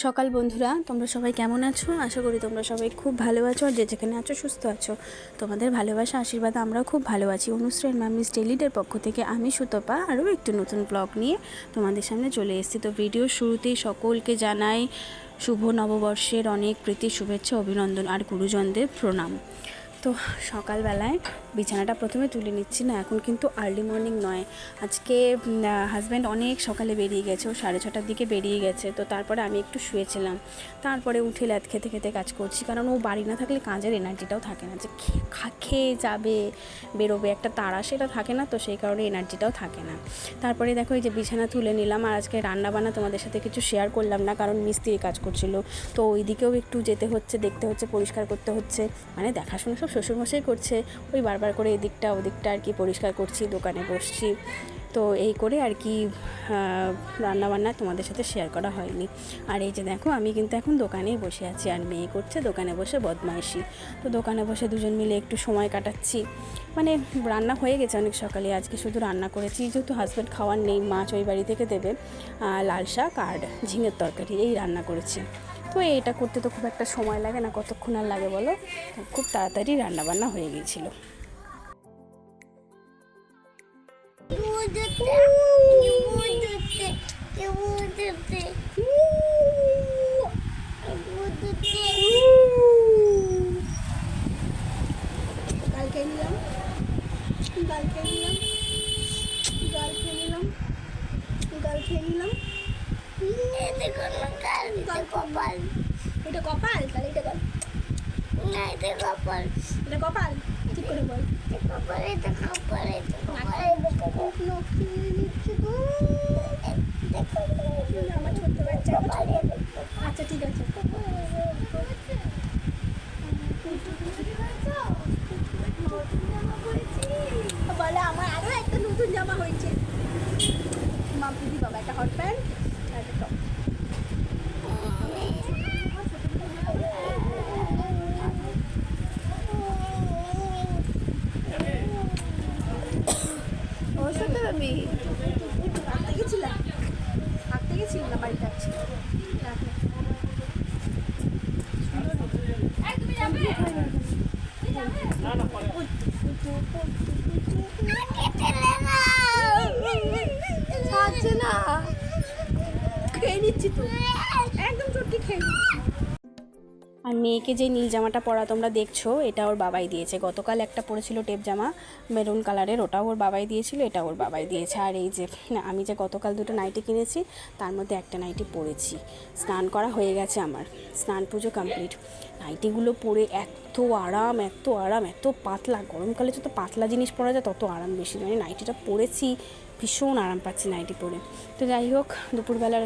সকাল বন্ধুরা, তোমরা সবাই কেমন আছো? আশা করি তোমরা সবাই খুব ভালো আছো, আর যে যেখানে আছো সুস্থ আছো। তোমাদের ভালোবাসা আশীর্বাদ আমরাও খুব ভালো আছি। অনুশ্রী মামিস ডেলিডের পক্ষ থেকে আমি সুতপা আরও একটু নতুন ব্লগ নিয়ে তোমাদের সামনে চলে এসেছি। তো ভিডিওর শুরুতেই সকলকে জানাই শুভ নববর্ষের অনেক প্রীতি, শুভেচ্ছা, অভিনন্দন আর গুরুজনদের প্রণাম। তো সকালবেলায় বিছানাটা প্রথমে তুলে নিচ্ছি না, এখন কিন্তু আর্লি মর্নিং নয়। আজকে হাজব্যান্ড অনেক সকালে বেরিয়ে গেছে, ও 6:30টার দিকে বেরিয়ে গেছে। তো তারপরে আমি একটু শুয়েছিলাম, তারপরে উঠে ল্যাদ খেতে খেতে কাজ করছি, কারণ ও বাড়ি না থাকলে কাজের এনার্জিটাও থাকে না, যে খেয়ে যাবে বেরোবে একটা তাড়া সেটা থাকে না, তো সেই কারণে এনার্জিটাও থাকে না। তারপরে দেখো এই যে বিছানা তুলে নিলাম। আর আজকে রান্নাবান্না তোমাদের সাথে কিছু শেয়ার করলাম না, কারণ মিস্ত্রি কাজ করছিল, তো ওই দিকেও একটু যেতে হচ্ছে, দেখতে হচ্ছে, পরিষ্কার করতে হচ্ছে, মানে দেখাশোনা সব শ্বশুরমশাই করছে। ওই বারবার করে এদিকটা ওদিকটা আর কি পরিষ্কার করছি, দোকানে বসছি। তো এই করে আর কি রান্নাবান্না তোমাদের সাথে শেয়ার করা হয়নি। আর এই যে দেখো আমি কিন্তু এখন দোকানেই বসে আছি, আর মেয়ে করছে দোকানে বসে বদমাইশি। তো দোকানে বসে দুজন মিলে একটু সময় কাটাচ্ছি। মানে রান্না হয়ে গেছে অনেক সকালে, আজকে শুধু রান্না করেছি, যেহেতু হাজব্যান্ড খাওয়ার নেই, মাছ ওই বাড়ি থেকে দেবে, লাল শাক আর ঝিঙের তরকারি এই রান্না করেছি। তো এটা করতে তো খুব একটা সময় লাগে না, কতক্ষণ আর লাগে বলো, খুব তাড়াতাড়ি রান্নাবান্না হয়ে গিয়েছিল। কপাল, এটা কপাল, তাহলে এটা বল না, এটা কপাল, এটা কপাল, ঠিক করে বল। কপাল, এটা কপাল, এটা কপাল, আমার ছোট্ট বাচ্চা। আচ্ছা ঠিক আছে, বলে আমার আরো একটা নতুন জামা হয়েছে। মাম দিদি বাবা একটা হট প্যান্ট আর একটা টপ। আমি হাঁটতে গেছিলাম না, বাড়িতে আছি। না খেয়ে নিচ্ছি তো, একদম চটকে খেয়ে। আর মেয়েকে যে নীল জামাটা পরা তোমরা দেখছো, এটা ওর বাবাই দিয়েছে। গতকাল একটা পরেছিল টেপ জামা মেরুন কালারের, ওটাও ওর বাবাই দিয়েছিল, এটা ওর বাবাই দিয়েছে। আর এই যে আমি যে গতকাল দুটো নাইটি কিনেছি, তার মধ্যে একটা নাইটি পরেছি। স্নান করা হয়ে গেছে আমার, স্নান পুজো কমপ্লিট। নাইটিগুলো পরে এত আরাম, এত আরাম, এত পাতলা। গরমকালে যত পাতলা জিনিস পরা যায় তত আরাম বেশি, মানে নাইটিটা পরেছি, ভীষণ আরাম পাচ্ছি নাইটি পরে। তো যাই হোক, দুপুরবেলার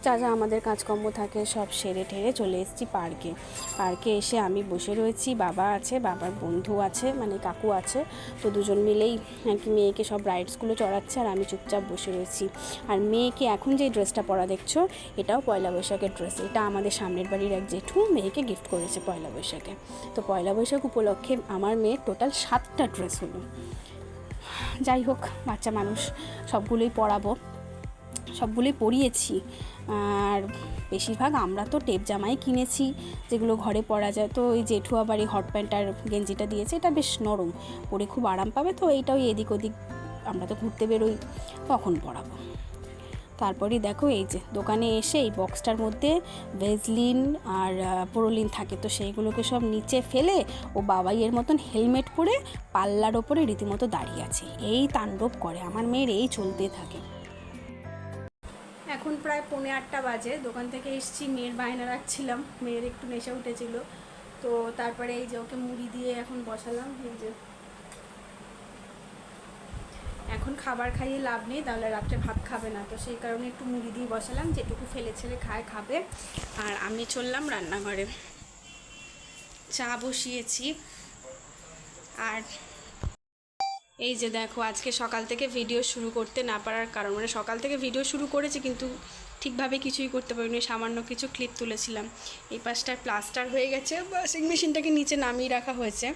যা যা আমাদের কাজকর্ম থাকে সব সেরে ঠেরে চলে এসেছি পার্কে এসে আমি বসে রয়েছি। বাবা আছে, বাবার বন্ধু আছে, মানে কাকু আছে। তো দুজন মিলেই আর কি মেয়েকে সব রাইডসগুলো চড়াচ্ছে, আর আমি চুপচাপ বসে রয়েছি। আর মেয়েকে এখন যে ড্রেসটা পরা দেখছো, এটাও পয়লা বৈশাখের ড্রেস। এটা আমাদের সামনের বাড়ির এক জেঠু মেয়েকে গিফট করেছে পয়লা বৈশাখে। তো পয়লা বৈশাখ উপলক্ষে আমার মেয়ের টোটাল 7টা ড্রেস হলো। যাই হোক, বাচ্চা মানুষ, সবগুলোই পরাবো, সবগুলোই পরিয়েছি। আর বেশিরভাগ আমরা তো টেপ জামাই কিনেছি, যেগুলো ঘরে পরা যায়। তো ওই জেঠু আবার এই হট প্যান্ট আর গেঞ্জিটা দিয়েছে, এটা বেশ নরম, পরে খুব আরাম পাবে। তো এইটাও এদিক ওদিক আমরা তো ঘুরতে বেরোই, তখন পরাবো। তারপরে দেখো এই যে দোকানে এসে এই বক্সটার মধ্যে ভেজলিন আর পোরোলিন থাকে, তো সেইগুলোকে সব নিচে ফেলে ও বাবাইয়ের মতন হেলমেট পরে পাল্লার ওপরে রীতিমতো দাঁড়িয়ে আছে। এই তাণ্ডব করে আমার মেয়ের, এই চলতে থাকে। এখন প্রায় 7:45 বাজে, দোকান থেকে এসেছি, মেয়ের বায়না রাখছিলাম, মেয়ের একটু নেশা উঠেছিল। তো তারপরে এই যে ওকে মুড়ি দিয়ে এখন বসালাম। এই যে এখন খাবার খাইয়ে লাভ নেই, তাহলে রাত্রে ভাত খাবে না, তো সেই কারণে একটু মুড়ি দিয়ে বসালাম, যেটুকু ফেলে ছেলে খাবে। আর আমি চললাম রান্নাঘরে, চা বসিয়েছি। আর এই যে দেখো, আজকে সকাল থেকে ভিডিও শুরু করতে না পারার কারণ, মানে সকাল থেকে ভিডিও শুরু করেছি কিন্তু ঠিকভাবে কিছুই করতে পারিনি, সামান্য কিছু ক্লিপ তুলেছিলাম। এই পাশটায় প্লাস্টার হয়ে গেছে, ওয়াশিং মেশিনটাকে নিচে নামিয়ে রাখা হয়েছে,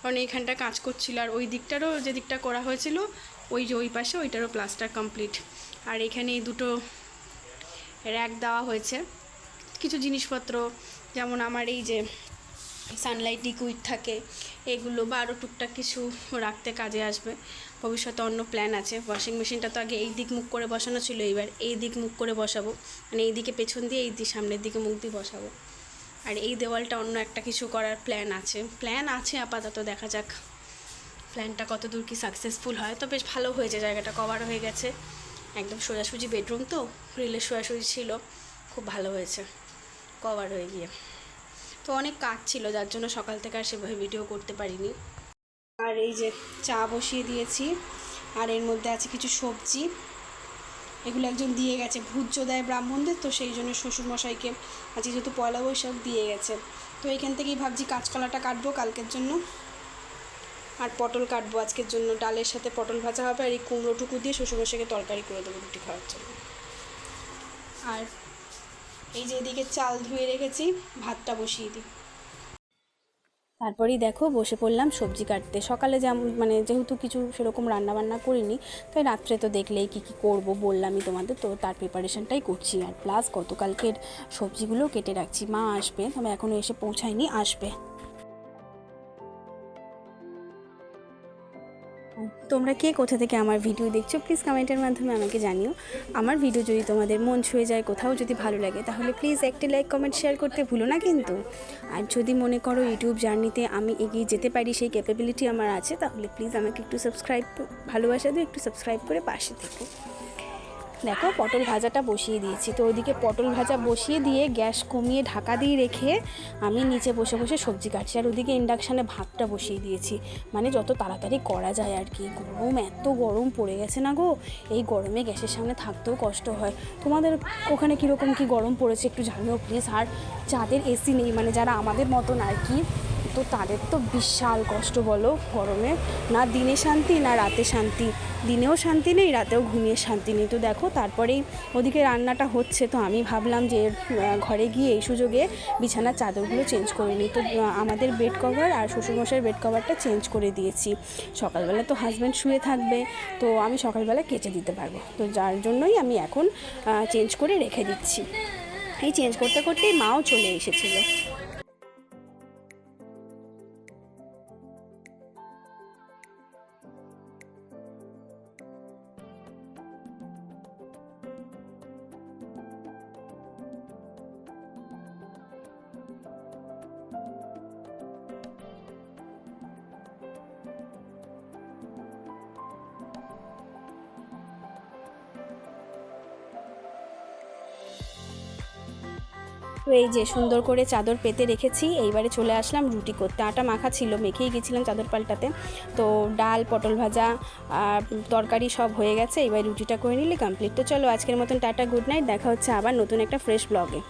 কারণ এইখানটা কাজ করছিল। আর ওই দিকটারও যে দিকটা করা হয়েছিল, ওই যে ওই পাশে, ওইটারও প্লাস্টার কমপ্লিট। আর এখানে এই দুটো র্যাক দেওয়া হয়েছে, কিছু জিনিসপত্র, যেমন আমার এই যে সানলাইট লিকুইড থাকে এগুলো, বা আরও টুকটাক কিছু রাখতে কাজে আসবে। ভবিষ্যতে অন্য প্ল্যান আছে। ওয়াশিং মেশিনটা তো আগে এই দিক মুখ করে বসানো ছিল, এবার এই দিক মুখ করে বসাবো, মানে এই দিকে পেছন দিয়ে, এই দিক সামনের দিকে মুখ দিয়ে বসাবো। আর এই দেওয়ালটা অন্য একটা কিছু করার প্ল্যান আছে আপাতত, দেখা যাক প্ল্যানটা কত দূর কি সাকসেসফুল হয়। তো বেশ ভালো হয়েছে, জায়গাটা কভার হয়ে গেছে, একদম সোজাসুজি বেডরুম, তো রিলের সোজাসুজি ছিল, খুব ভালো হয়েছে কভার হয়ে গিয়ে। তো অনেক কাজ ছিল যার জন্য সকাল থেকে আর সেভাবে ভিডিও করতে পারিনি। আর এই যে চা বসিয়ে দিয়েছি, আর এর মধ্যে আছে কিছু সবজি, এগুলো একজন দিয়ে গেছে, ভূজ্য দেয় ব্রাহ্মণদের, তো সেই জন্য শ্বশুরমশাইকে আজকে যেহেতু পয়লা বৈশাখ দিয়ে গেছে, তো এখান থেকেই ভাবছি কাঁচকলাটা কাটবো কালকের জন্য, আর পটল কাটবো আজকের জন্য, ডালের সাথে পটল ভাজা হবে, আর এই কুমড়োটুকু দিয়ে শ্বশুরমশাইকে তরকারি করে দেবো রুটি খাওয়ার জন্য। আর এই যে এদিকে চাল ধুয়ে রেখেছি, ভাতটা বসিয়ে দিই। তারপরেই দেখো বসে পড়লাম সবজি কাটতে। সকালে মানে যেহেতু কিছু সেরকম রান্নাবান্না করিনি, তাই রাত্রে তো দেখলেই কী করব বললামই তোমাদের, তো তার প্রিপারেশনটাই করছি। আর প্লাস গতকালকের সবজিগুলো কেটে রাখছি। মা আসবে, তবে এখনও এসে পৌঁছায়নি, আসবে। তোমরা কে কোথা থেকে আমার ভিডিও দেখছো প্লিজ কমেন্টের মাধ্যমে আমাকে জানিও। আমার ভিডিও যদি তোমাদের মন ছুঁয়ে যায়, কোথাও যদি ভালো লাগে, তাহলে প্লিজ একটি লাইক কমেন্ট শেয়ার করতে ভুলো না কিন্তু। আর যদি মনে করো ইউটিউব জার্নিতে আমি এগিয়ে যেতে পারি, সেই ক্যাপাবিলিটি আমার আছে, তাহলে প্লিজ আমাকে একটু সাবস্ক্রাইব, ভালোবাসা দিয়ে একটু সাবস্ক্রাইব করে পাশে থেকো। দেখো পটল ভাজাটা বসিয়ে দিয়েছি, তো ওইদিকে পটল ভাজা বসিয়ে দিয়ে গ্যাস কমিয়ে ঢাকা দিয়ে রেখে আমি নিচে বসে বসে সবজি কাটছি, আর ওদিকে ইন্ডাকশানে ভাতটা বসিয়ে দিয়েছি, মানে যত তাড়াতাড়ি করা যায় আর কি। গরম, এত গরম পড়ে গেছে না গো, এই গরমে গ্যাসের সামনে থাকতেও কষ্ট হয়। তোমাদের ওখানে কীরকম কী গরম পড়েছে একটু জানিও প্লিজ। আর যাদের এসি নেই, মানে যারা আমাদের মতন আর কি, তো তাদের তো বিশাল কষ্ট বলো গরমে, না দিনে শান্তি না রাতে শান্তি, দিনেও শান্তি নেই, রাতেও ঘুমিয়ে শান্তি নেই। তো দেখো তারপরেই ওদিকে রান্নাটা হচ্ছে, তো আমি ভাবলাম যে ঘরে গিয়ে এই সুযোগে বিছানার চাদরগুলো চেঞ্জ করে নিই। তো আমাদের বেড কভার আর শ্বশুরমশাইয়ের বেড কভারটা চেঞ্জ করে দিয়েছি। সকালবেলা তো হাজব্যান্ড শুয়ে থাকবে, তো আমি সকালবেলা কেচে দিতে পারবো, তো যার জন্যই আমি এখন চেঞ্জ করে রেখে দিচ্ছি। এই চেঞ্জ করতে করতেই মাও চলে এসেছিলো। তো এই যে সুন্দর করে চাদর পেতে রেখেছি, এইবারে চলে আসলাম রুটি করতে। আটা মাখা ছিল, মেখেই গেছিলাম চাদর পাল্টাতে। তো ডাল, পটল ভাজা আর তরকারি সব হয়ে গেছে, এবার রুটিটা করে নিলে কমপ্লিট। তো চলো আজকের মতন টাটা, গুড নাইট, দেখা হচ্ছে আবার নতুন একটা ফ্রেশ ব্লগে।